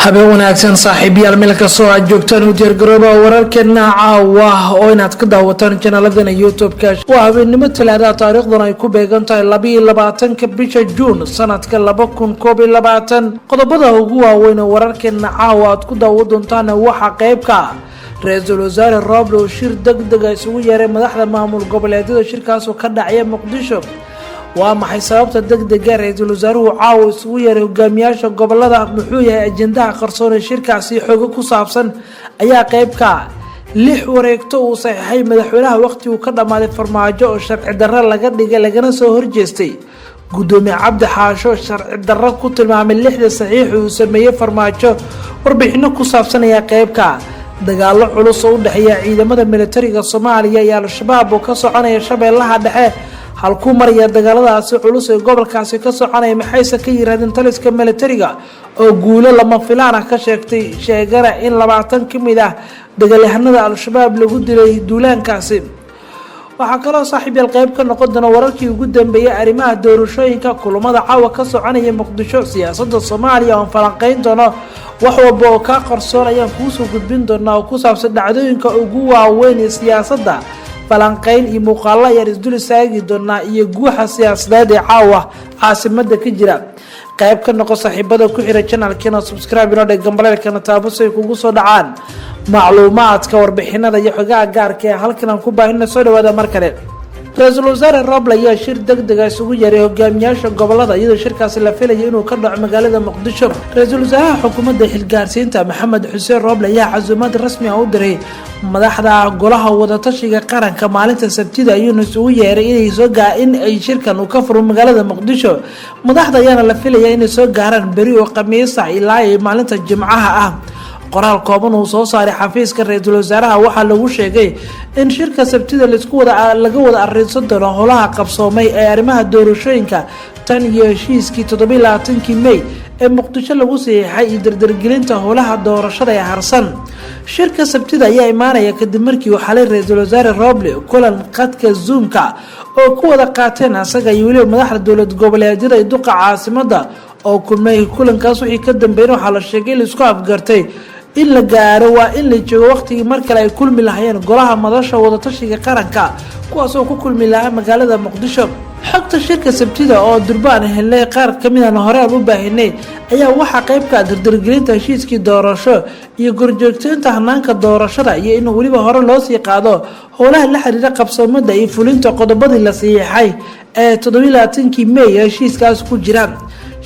habeen wanaagsan saaxiibayaal meel kastoo aad joogtaan u diyaargarooba wararkeena caawa oo inaad ka daawataan janaaladana youtube-ka waa habeenimo talaada taariikhdan ay ku beegan tahay 22 bisha juun sanadka 2021 qodobada ugu waaweyn ee wararkeena caawa aad ku daawan doontaan waxa qaybka ra-iisul wasaare Roble oo shir degdeg ah isugu yeeray madaxda maamul goboleedyada shirkaas oo ka dhacay Muqdisho waa maxay sababta degdega ra-iisul wasaaruhu caawa isugu yeeray hogaamiyaasha gobolada muxuu yahay ajendaha qarsoon ee shirkaasi xoog ku saabsan ayaa qaybka 6 wareegto uu saxiixay madaxweynaha waqti uu ka dhamaaday farmaajo oo sharci darro laga dhigay lagana soo horjeestay gudoomiye cabdi xaasho sharci darro ku tilmaamay 6 saxiix uu sameeyay farmaajo warbixino ku saabsan ayaa qaybka dagaalo culus oo u dhaxeeya ciidamada militariga Soomaaliya iyo al-shabaab oo ka soconaya shabeellaha dhexe halkuu maraya dagaaladaasi culus ee gobolkaasi ka soconaya maxayse ka yiraahdeen taliska militariga oo guulo lama filaan ah ka sheegana in 20 kamid ah dagaalyahanada al-shabaab lagu dilay duulaankaasi waxa kale oo saaxiibayaal qayb ka noqon doona wararkii ugu dambeeyay arrimaha doorashooyinka kulamada caawa ka soconaya Muqdisho siyaasadda Soomaaliya oo falanqeyn doona wax walba oo ka qarsoon ayaan ku soo gudbin doonaa oo ku saabsan dhacdooyinka ugu waaweyn ee siyaasadda falanqeyn iyo muuqaalo yar isdul istaagi doonaa iyo guuxa siyaasadeed ee caawa caasimada ka jira qayb ka noqon saaxiibada ku xiran channelkeena subscribe inoo dhig gambaleelkana taabo si ay kugu soo dhacaan macluumaadka warbixinada iyo xogaha gaarka ee halkan aan ku baahina soo dhawaada mar kale ra-iisul wasaare Roble ayaa shir degdeg ah isugu yeeray hogaamiyaasha gobolada iyadoo shirkaasi la filayo inuu ka dhaco magaalada Muqdisho ra-iisul wasaaraha xukuumadda xilgaarsiinta Maxamed Xuseen Roble ayaa casuumad rasmi ah u diray madaxda golaha wadatashiga qaranka maalinta Sabtida ayuu isugu yeeray in ay shirkan uu ka furo magaalada Muqdisho madaxda ayaana la filayaa inay soo gaaraan bari oo Khamiis ah ilaa maalinta Jimcaha ah qoraal kooban uu soo saaray xafiiska ra-iisul wasaaraha waxaa lagu sheegay in shirka Sabtida laga wada arrinsan doono howlaha qabsoomay ee arrimaha doorashooyinka tan iyo heshiiskii 27 May ee Muqdisho lagu saxiixay iyo dardargelinta howlaha doorashada ee harsan shirka Sabtida ayaa imaanaya kadib markii uu xalay ra-iisul wasaare Roble kulan qadka Zoom-ka oo ku wada qaateen asaga iyo waliba madaxda dowlad goboleedyada ee duqa caasimada oo kulmay kulankaas wixii ka dambeeyay waxa la sheegay in isku afgartay in la gaaro waa in la joogo waqtigii markale ay kulmi lahaayeen golaha madasha wadatashiga qaranka kuwaas oo ku kulmi lahaa magaalada Muqdisho xogta shirka Sabtida oo durbaan helay qaar kamid ah hore u baahinay ayaa waxa qayb ka dardargelinta heshiiskii doorasho iyo gorjoogteynta hanaanka doorashada iyo in waliba hore loo sii qaado howlaha la xiriira qabsoomada iyo fulinta qodobadii la saxiixay ee 27 May heshiiskaas ku jiraan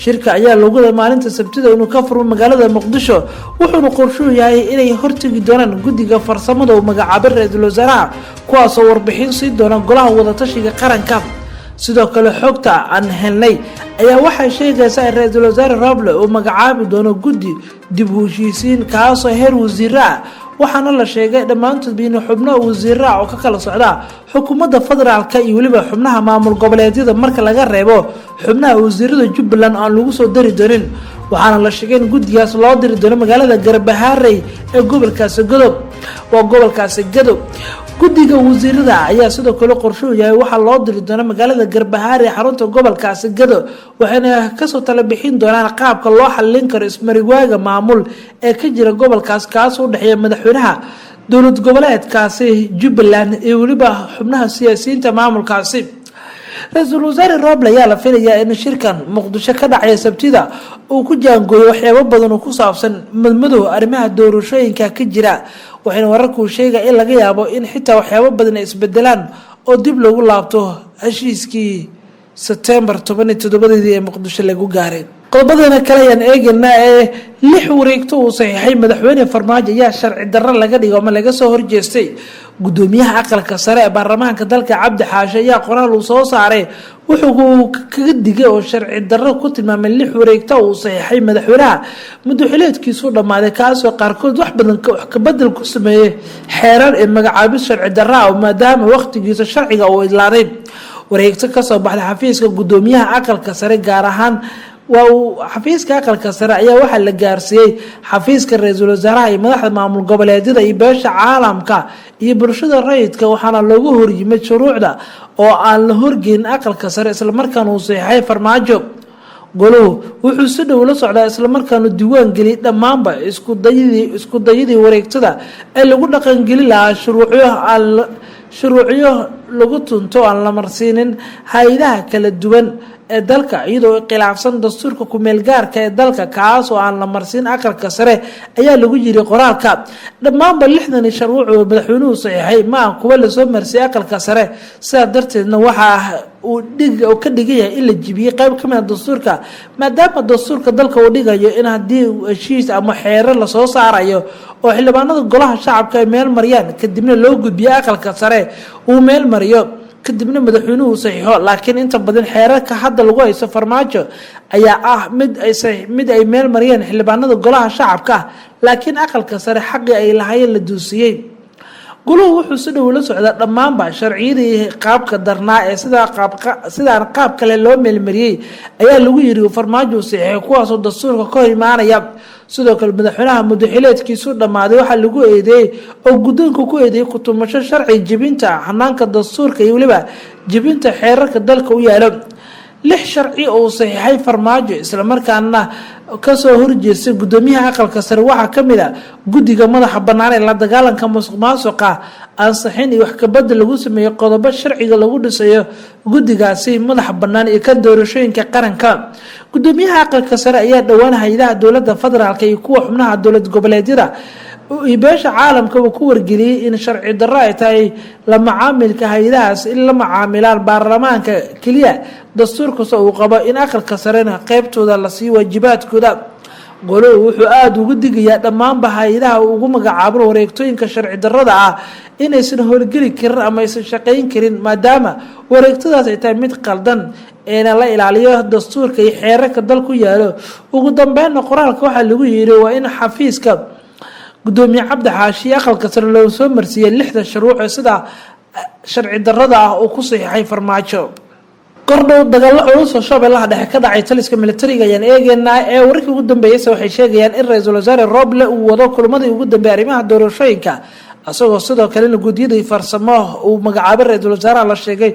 shirka ayaa lagu waday maalinta Sabtida inuu ka furo magaalada Muqdisho wuxuuna qorsheeyo yahay inay hortagi doonaan guddiga farsamada oo magacaabay ra-iisul wasaaraha kuwaas oo warbixin sii doona golaha wadatashiga qaranka sidoo kale xogta aan helnay ayaa waxay sheegaysaa in ra-iisul wasaare Roble uu magacaabi doono guddi dib u heshiisiin kaas oo heer wasiir ah waxaana la sheegay dhamaantood in xubnaha wasiirada oo ka kala socda xukuumadda federaalka iyo waliba xubnaha maamul goboleedyada marka laga reebo xubnaha wasiirada Jubbaland aan lagu soo dari doonin waxaana la sheegay in guddigaas loo diri doono magaalada Garbaharey ee gobolkaasi Gadow guddiga wasiirada ayaa sidoo kale qorsheeyo yahay waxa loo diri doono magaalada Garbaharey xarunta gobolkaasi Gadow waxayna ka soo tala bixin doonaan qaabka loo xallin karo ismariwaaga maamul ee ka jira gobolkaas kaas oo dhaxeeya madaxweynaha dowlad goboleedkaasi Jubbaland ee waliba xubnaha siyaasiyiinta maamulkaasi ra-iisul wasaare Roble ayaa la filayaa in shirkan Muqdisho ka dhacay Sabtida uu ku jaangooyo waxyaabo badan oo ku saabsan madmadow arrimaha doorashooyinka ka jira waxayna wararku sheegay in laga yaabo in xitaa waxyaabo badan isbedelaan oo dib loogu laabto heshiiskii September 17 ee Muqdisho lagu gaaray qodobadana kale ayaan eegaynaa ee 6 wareegto uu saxiixay madaxweyne farmaajo ayaa sharci darro laga dhigay ama laga soo horjeestay gudoomiyaha aqalka sare ee baarlamaanka dalka Cabdi Xaasho ayaa qoraal uu soo saaray wuxuu kaga digay oo sharci darro ku tilmaamay 6 wareegto uu saxiixay madaxweynaha madaxweyneedkiisu dhamaaday kaas oo qaarkood wax badan ka bedel ku sameeyay xeerar ee magacaabis sharci darro ah maadaama waqtigiisa sharciga uu idlaaday wareegto ka soo baxday xafiiska gudoomiyaha aqalka sare gaar ahaan xafiiska aqalka sare ayaa waxa la gaarsiiyay xafiiska ra-iisul wasaaraha iyo madaxda maamul goboleedyada iyo beesha caalamka iyo bulshada rayidka waxaana loogu horyimid shuruucda oo aan la horgeyn aqalka sare isla markaana uu saxiixay farmaajo goluhu wuxuu si dhow la socdaa isla markaana diiwaan geliyay dhammaanba isku dayadii wareegtada ee lagu dhaqangeli lahaa shuruucyo lagu tunto aan la marsiinin hay-adaha kala duwan ee dalka iyadoo khilaafsan dastuurka ku-meel gaarka ee dalka kaas oo aan la marsiin aqalka sare ayaa lagu yiri qoraalka dhammaanba 60 sharci oo madaxweynuhu saxiixay ma aan kuwa la soo marsiyay aqalka sare sidaa darteedna waxa uu ka dhigayaa in la jibiyay qayb ka mid ah dastuurka maadaama dastuurka dalka uu dhigayo in haddii heshiis ama xeerar la soo saarayo oo xildhibaanada golaha shacabka ay meel mariyaan kadibna loo gudbiyo aqalka sare uu meel mariyo kadibna madaxweynuhu saxiixo laakiin inta badan xeerarka hadda lagu haysto farmaajo ayaa ah mid ay meel mariyeen xildhibaanada golaha shacabka laakiin aqalka sare xaqii ay lahaayeen la duusiyey goluhu wuxuu si dhow la socdaa dhammaanba sharciyadii qaabka darnaa ee sidaan qaab kale loo meelmariyey ayaa lagu yiri farmaajo saxiixay kuwaasoo dastuurka ka hor imaanaya sidoo kale madaxweynaha muddaxileedkiisu dhammaaday waxaa lagu eedeeyey oo guddoonka ku eedeeyey ku-tumasho sharci jebinta hanaanka dastuurka iyo weliba jebinta xeerarka dalka u yaalo 6 sharci oo saxiixay farmaajo isla markaana kasoo horjeestay gudoomiyaha aqalka sare waxaa kamid ah guddiga madaxa bannaan ee la dagaalanka musuqmaasuqa ansixin iyo wax ka bedel lagu sameeyo qodobo sharciga lagu dhisayo guddigaasi madaxa bannaan ee ka doorashooyinka qaranka gudoomiyaha aqalka sare ayaa dhowaan hay'adaha dowladda federaalka iyo kuwa xubnaha dowlad goboleedyada beesha caalamka uu ku wargeliyay in sharci darro ay tahay la macaamilka hay'adahaas in la macaamilaan baarlamaanka kaliya dastuurkasta uu qabo in aqalka sarena qaybtooda la sii waajibaadkooda goluhu wuxuu aada ugu digayaa dhammaanba hay-adaha ugu magacaabo wareegtooyinka sharci darrada ah inaysan howlgeli karin ama aysan shaqayn karin maadaama wareegtadaas ay tahay mid qaldan eena la ilaaliyo dastuurka iyo xeerarka dalku yaalo ugu dambeynna qoraalka waxaa lagu yiri waa in xafiiska gudoomiye cabdi xaashi aqalka sare loo soo marsiiyay 6 shuruuc sida sharci darrada ah oo ku saxiixay farmaajo kordhow dagaalo culus oo shabeellaha dhexe ka dhacay taliska militariga ayaan eegaynaa ee wararkii ugu dambeeyay waxay sheegayaan in ra-iisul wasaare Roble uu wado kulmadii ugu dambeeyay arrimaha doorashooyinka asagoo sidoo kalena guddiyadii farsamo uu magacaabay ra-iisul wasaaraha la sheegay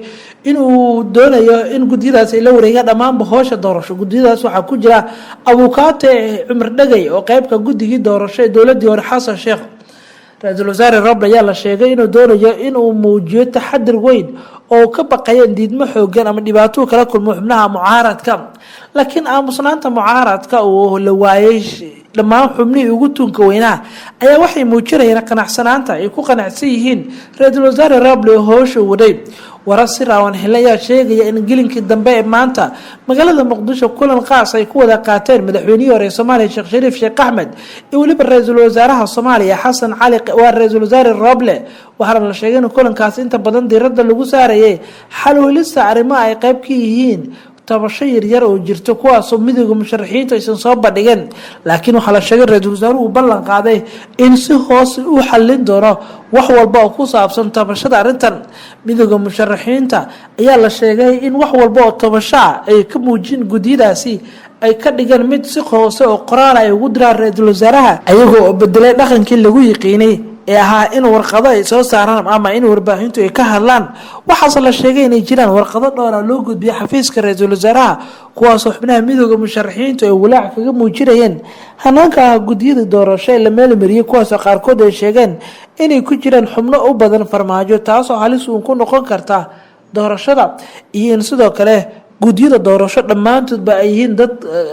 in uu doonayo in guddiyadaas ay la wareegaan dhammaanba howsha doorasho guddiyadaas waxaa ku jira abukaate cumar dhagay oo qaybka guddigii doorasho ee dowladii hore xasan sheekh ra-iisul wasaare Roble ayaa la sheegay inuu doonayo inuu muujiyo taxadir weyn oo ka baqaya diidmo xoogan ama dhibaato kala kulmo xubnaha mucaaradka laakiin aamusnaanta mucaaradka oo la waayay dhammaan xubnihii ugu tunka weynaa ayaa waxay muujinayaan qanacsanaanta ay ku qanacsan yihiin ra-iisul wasaare Roble howsha waday warar si raawan ayaa sheegaya in gelinkii dambe ee maanta magaalada muqdisho kulan qaas ay ku wada qaateen madaxweynihii hore Soomaaliya Sheekh Shariif Sheekh Axmed iyo waliba ra-iisul wasaaraha Soomaaliya Xasan Cali waa ra-iisul wasaare Roble waxaana la sheegay in kulankaas inta badan diiradda lagu saarayay xal u helista arrimaha ay qayb ka yihiin tabasho yaryar oo jirto kuwaasoo midowga musharaxiinta aysan soo bandhigeen laakiin waxaa la sheegay ra-iisul wasaaruhu ballan qaaday in si hoos u xallin doono wax walba oo ku saabsan tabashada arrintan midowga musharaxiinta ayaa la sheegay in wax walba oo tabasho ah ay ka muujin guddiyadaasi ay ka dhigan mid si hoose oo qoraal ay ugu diraan ra-iisul wasaaraha ayagoo oo bedelay dhaqankii lagu yiqiinay ee ahaa in warqado ay soo saaraan ama in warbaahintu ay ka hadlaan waxaase la sheegay inay jiraan warqado dhowr ah loo gudbiyay xafiiska ra-iisul wasaaraha kuwaasoo xubnaha midowga musharaxiintu ay walaac kaga muujinayeen hanaanka guddiyada doorasho ee la meelmariyay kuwaasoo qaarkood ay sheegeen inay ku jiraan xubno u badan farmaajo taasoo halis uun ku noqon karta doorashada iyo in sidoo kale guddiyada doorasho dhammaantoodba ay yihiin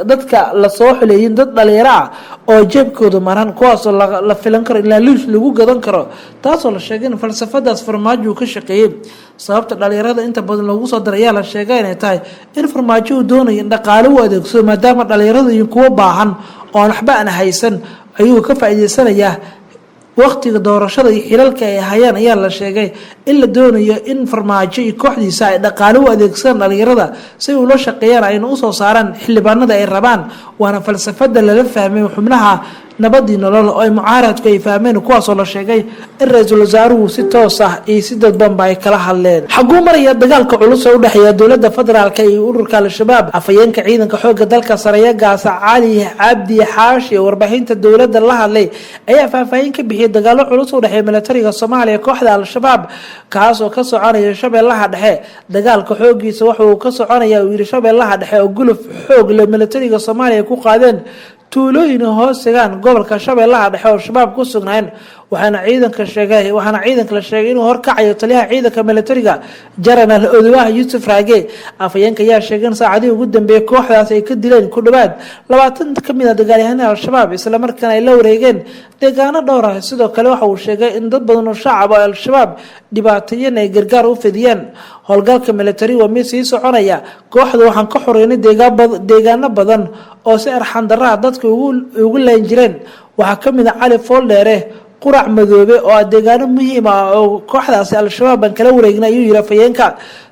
dadka lasoo xuleeyin dad dhalinyaro ah oo jeebkooda maran kuwaasoo la filan karo ilaa liis lagu gadan karo taasoo la sheegay in falsafadaas farmaajo uu ka shaqeeyey sababta dhalinyarada inta badan loogu soo daray ayaa la sheegay inay tahay in farmaajo uu doonayo in dhaqaale u adeegsado maadaama dhalinyarada iyo kuwo baahan oo aan waxba aan haysan ayuu ka faa'iideysanayaa waqtiga doorashada iyo xilalka ay hayaan ayaa la sheegay in la doonayo in farmaajo iyo kooxdiisa ay dhaqaale u adeegsadaan dhalinyarada si uu la shaqeeyaan ayna u soo saaraan xildhibaanada ay rabaan waana falsafada lala fahmay xubnaha nabadii nolol oo ay mucaaradku ay fahmeen kuwaasoo la sheegay in ra-iisul wasaaruhu si toos ah iyo si dadbanba ay kala hadleen. xaguu maraya dagaalka culus oo u dhexeeya dowladda federaalka iyo ururka al-shabaab. afhayeenka ciidanka xoogga dalka sareeyagaas cali cabdi xaashi oo warbaahinta dowladda la hadlay ayaa faahfaahin ka bixiyay dagaalo culus oo u dhexeeya militariga Soomaaliya kooxda al-shabaab kaas oo ka soconaya Shabeellaha Dhexe. dagaalka xoogiisa waxa uu ka soconaya Shabeellaha Dhexe oo guluf xoog leh militariga Soomaaliya ku qaadeen tuulooyin hoosegaan gobolka Shabeellaha Dhexe oo shabaab ku sugnaayeen. waxaana ciidanka la sheegay inuu horkacayo taliyaha ciidanka militariga General Oduwaha Yusuf Raage. afhayeenka ayaa sheegay in saacadihii ugu dambeeyay kooxdaas ay ka dileen ku dhawaad 20 ka mid ah dagaalyahanada al-shabaab isla markaana ay la wareegeen deegaano dhowr ah. sidoo kale waxa uu sheegay in dad badan oo shacab ah al-shabaab dhibaateeyeen ay gargaar u fidiyeen. howlgalka militari waa mid sii soconaya. kooxda waxaan ka xoreynay deegaano badan oo si arxan darro ah dadka ugu leen jireen. waxaa ka mid ah Cali Fooldheere, qurac madoobe oo deegaano muhiim ah oo kooxdaasi al-shabaab aan kala wareegnay ayuu yiri afhayeenka.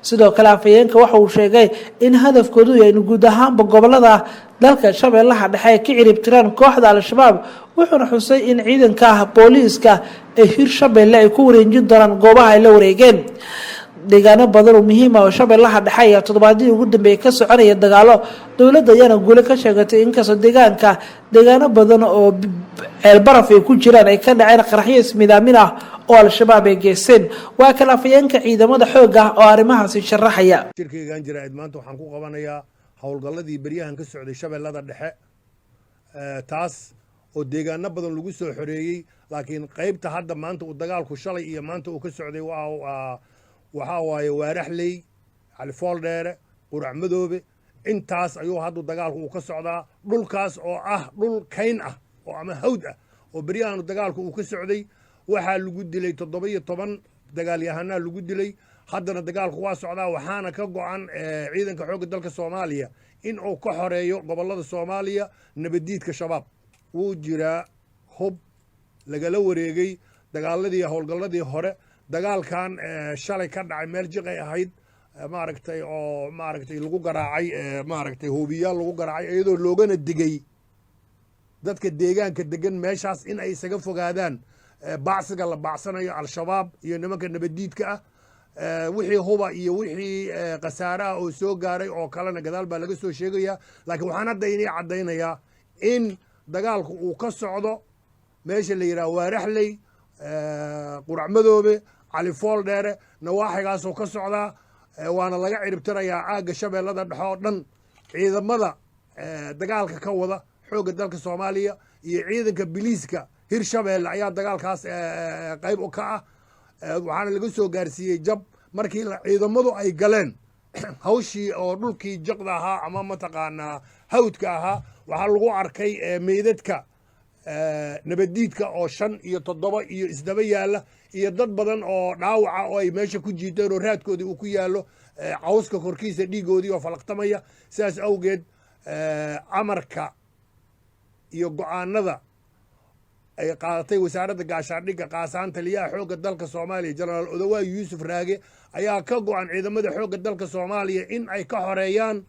sidoo kale afhayeenka waxa uu sheegay in hadafkoodu yahay in guud ahaanba gobolada dalka Shabeellaha Dhexe ay ka ciribtiraan kooxda al-shabaab. wuxuuna xusay in ciidanka booliiska ee Hirshabeelle ay ku wareejin doonaan goobaha ay la wareegeen. deegaano badan oo muhiim ah oo Shabeellaha Dhexe ayaa toddobaadii ugu dambeeyay ka soconaya dagaalo. dowladda ayaana guulo ka sheegatay inkastoo deegaano badan oo ceelbaraf ay ku jiraan ay ka dhaceen qaraxyo ismidaamin ah oo al-shabaab ay geysteen. waa kala afhayeenka ciidamada xoogga oo arrimahaasi sharaxaya. shirkeygan jiraa'id maanta waxaan ku qabanayaa howlgalladii beryahan ka socday Shabeellada Dhexe taas oo deegaano badan lagu soo xoreeyay. laakiin qaybta hadda maanta uu dagaalku shalay iyo maanta uu ka socday waxaa waaye Waaraxley, Cali Fooldheere, qurac madoobe. intaas ayuu hadda dagaalku uu ka socdaa. dhulkaas oo ah dhul kayn ah oo ama hawd ah oo beryahan dagaalku uu ka socday. waxaa lagu dilay 17 dagaalyahanaa lagu dilay. haddana dagaalku waa socdaa. waxaana ka go'an ciidanka xoogga dalka Soomaaliya in uu ka xoreeyo gobolada Soomaaliya nabadiidka shabaab. wuu jiraa hub lagala wareegay dagaaladii howlgalladii hore. dagaalkan shalay ka dhacay meel jiqay ahayd maaragtay oo maaragtay lagu garaacay maaragtay hoobiyaal lagu garaacay iyadoo loogana digay dadka deegaanka degan meeshaas in ay isaga fogaadaan baacsiga la baacsanayo al-shabaab iyo nimanka nabadiidka ah. wixii huba iyo wixii khasaaraha oo soo gaaray oo kalena gadaal baa laga soo sheegayaa. laakiin waxaan hadda inii caddaynayaa in dagaalku uu ka socdo meesha la yidhaha Waaraxley, qurac madoobe, Cali Fooldheere nawaaxigaasoo ka socdaa. waana laga ciribtirayaa aagga Shabeellada Dhexe oo dhan. ciidamada dagaalka ka wada xoogga dalka Soomaaliya iyo ciidanka biliiska Hirshabeelle ayaa dagaalkaas qayb ka ah. waxaana laga soo gaarsiiyey jab markii ciidamadu ay galeen hawshii oo dhulkii jaqda ahaa ama mataqaanaa hawdka ahaa. waxaa lagu arkay meydadka nabadiidka oo 5 iyo 7 iyo isdaba yaala iyo dad badan oo dhaawaca oo ay meesha ku jiiteen oo raadkoodii uu ku yaalo cawska korkiisa dhiigoodii oo falaqtamaya. sidaas awgeed amarka iyo go'aanada ay qaadatay wasaaradda gaashaandhigga qaasaan taliyaha xoogga dalka Soomaaliya General Oduwaha Yusuf Raage ayaa ka go'an ciidamada xoogga dalka Soomaaliya in ay ka xoreeyaan.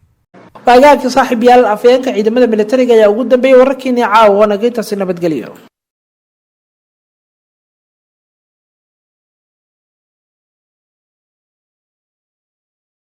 waagaagii saaxiib yaal afhayeenka ciidamada militariga ayaa ugu dambeeyay wararkiina caawa nageyntaasi nabadgelyo.